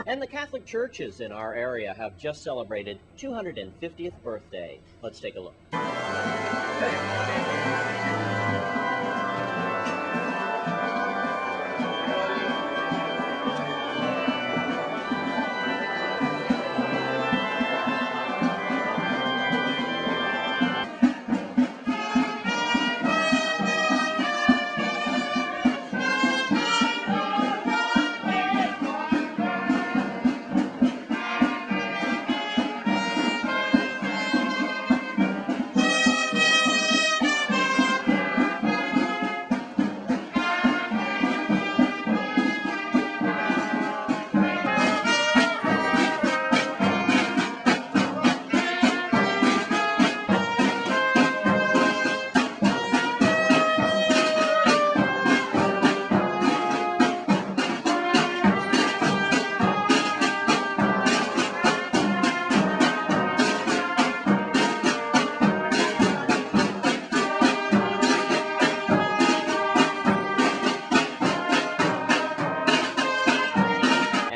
And the Catholic churches in our area have just celebrated 250th birthday. Let's take a look.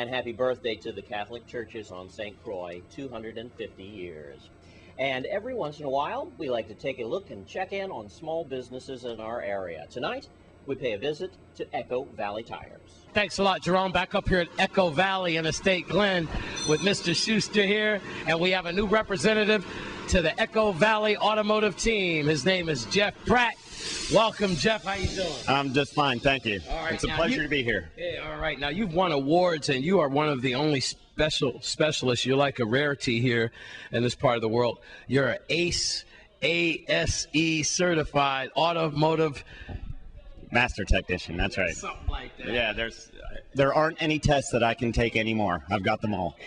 Happy birthday to the Catholic churches on St. Croix, 250 years. And every once in a while, we like to take a look and check in on small businesses in our area. Tonight, we pay a visit to Echo Valley Tires. Thanks a lot, Jerome. Back up here at Echo Valley in Estate Glen with Mr. Schuster here, and we have a new representative to the Echo Valley Automotive team. His name is Jeff Pratt. Welcome, Jeff. How you doing? I'm just fine, thank you. All right, it's a pleasure to be here. Yeah, all right. Now, you've won awards, and you are one of the only specialists. You're like a rarity here in this part of the world. You're an ACE, ASE certified automotive master technician. That's right. Something like that. Yeah, there aren't any tests that I can take anymore. I've got them all.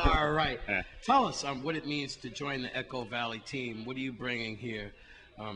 All right. Tell us what it means to join the Echo Valley team. What are you bringing here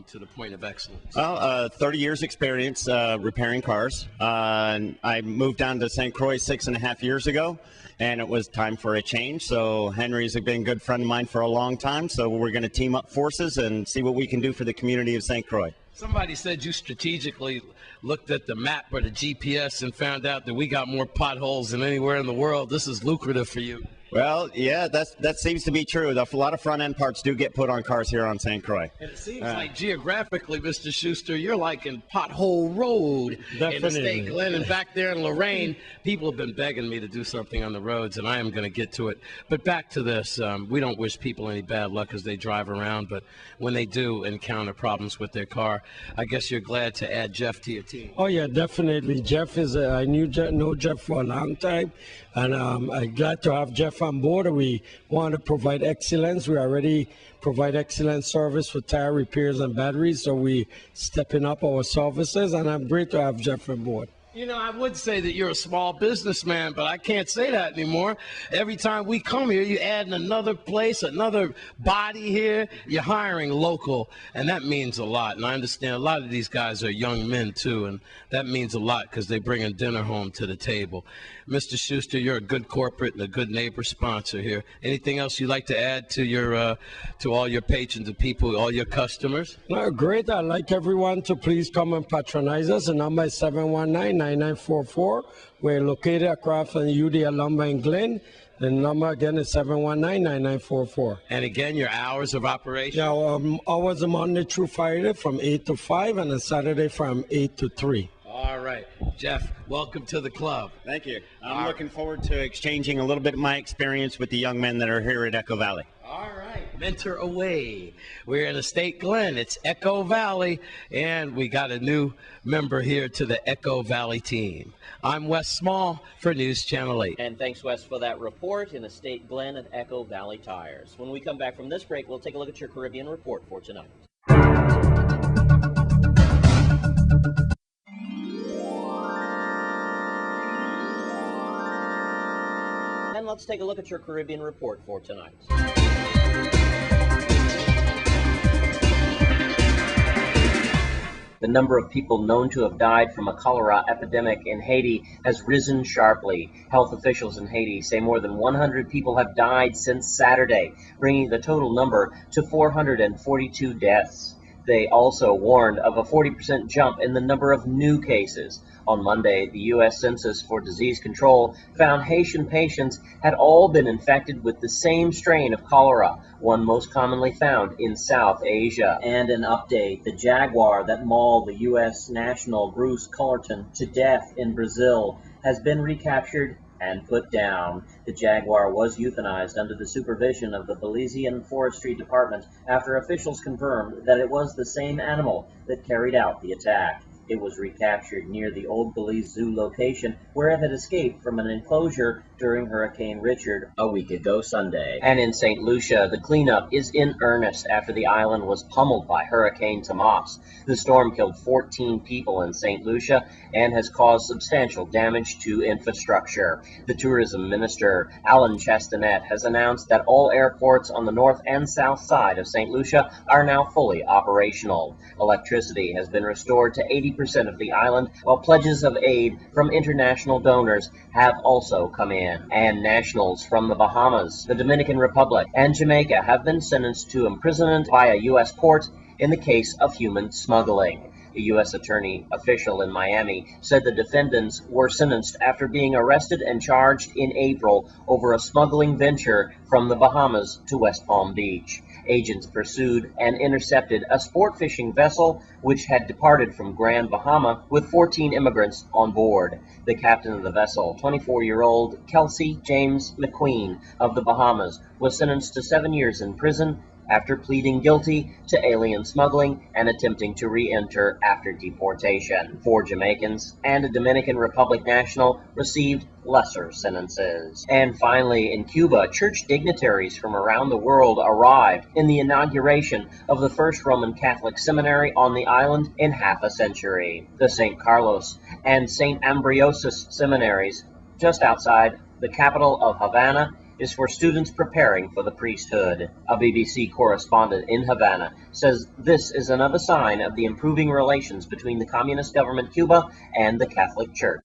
to the point of excellence? Well, 30 years experience repairing cars. I moved down to St. Croix 6.5 years ago, and it was time for a change. So Henry's been a good friend of mine for a long time, so we're going to team up forces and see what we can do for the community of St. Croix. Somebody said you strategically looked at the map or the GPS and found out that we got more potholes than anywhere in the world. This is lucrative for you. Well, yeah, that seems to be true. A lot of front-end parts do get put on cars here on St. Croix. And it seems like geographically, Mr. Schuster, you're like in Pothole Road in Estate Glen, and back there in Lorraine. People have been begging me to do something on the roads, and I am going to get to it. But back to this, we don't wish people any bad luck as they drive around, but when they do encounter problems with their car, I guess you're glad to add Jeff to your team. Oh, yeah, definitely. Jeff is, I know Jeff for a long time, and I'm glad to have Jeff on board. We want to provide excellence. We already provide excellent service for tire repairs and batteries, so we stepping up our services, and I'm great to have Jeff on board. You know, I would say that you're a small businessman, but I can't say that anymore. Every time we come here, you're adding another place, another body here. You're hiring local, and that means a lot. And I understand a lot of these guys are young men, too, and that means a lot because they bring a dinner home to the table. Mr. Schuster, you're a good corporate and a good neighbor sponsor here. Anything else you'd like to add to your to all your patrons and people, all your customers? No, great. I'd like everyone to please come and patronize us. The number is 719-9944. We're located across from UD Lumber in Glen. The number again is 719-9944. And again, your hours of operation? Yeah, hours are Monday through Friday from 8 to 5 and a Saturday from 8 to 3. All right. Jeff, welcome to the club. Thank you. I'm looking forward to exchanging a little bit of my experience with the young men that are here at Echo Valley. All right. Mentor away. We're in Estate Glen. It's Echo Valley, and we got a new member here to the Echo Valley team. I'm Wes Small for News Channel 8. And thanks, Wes, for that report in Estate Glen at Echo Valley Tires. When we come back from this break, we'll take a look at your Caribbean report for tonight. And let's take a look at your Caribbean report for tonight. The number of people known to have died from a cholera epidemic in Haiti has risen sharply. Health officials in Haiti say more than 100 people have died since Saturday, bringing the total number to 442 deaths. They also warned of a 40% jump in the number of new cases. On Monday, the U.S. Census for Disease Control found Haitian patients had all been infected with the same strain of cholera, one most commonly found in South Asia. And an update, the jaguar that mauled the U.S. national Bruce Cullerton to death in Brazil has been recaptured and put down. The jaguar was euthanized under the supervision of the Belizean Forestry Department after officials confirmed that it was the same animal that carried out the attack. It was recaptured near the Old Belize Zoo location, where it had escaped from an enclosure during Hurricane Richard a week ago Sunday. And in St. Lucia, the cleanup is in earnest after the island was pummeled by Hurricane Tomas. The storm killed 14 people in St. Lucia and has caused substantial damage to infrastructure. The tourism minister, Alan Chastanet, has announced that all airports on the north and south side of St. Lucia are now fully operational. Electricity has been restored to 80% of the island, while pledges of aid from international donors have also come in. And nationals from the Bahamas, the Dominican Republic, and Jamaica have been sentenced to imprisonment by a U.S. court in the case of human smuggling. A U.S. attorney official in Miami said the defendants were sentenced after being arrested and charged in April over a smuggling venture from the Bahamas to West Palm Beach. Agents pursued and intercepted a sport fishing vessel which had departed from Grand Bahama with 14 immigrants on board. The captain of the vessel, 24-year-old Kelsey James McQueen of the Bahamas, was sentenced to 7 years in prison after pleading guilty to alien smuggling and attempting to re-enter after deportation. 4 Jamaicans and a Dominican Republic national received lesser sentences. And finally, in Cuba, church dignitaries from around the world arrived in the inauguration of the first Roman Catholic seminary on the island in half a century. The St. Carlos and St. Ambrosius seminaries, just outside the capital of Havana, is for students preparing for the priesthood. A BBC correspondent in Havana says this is another sign of the improving relations between the communist government Cuba and the Catholic Church.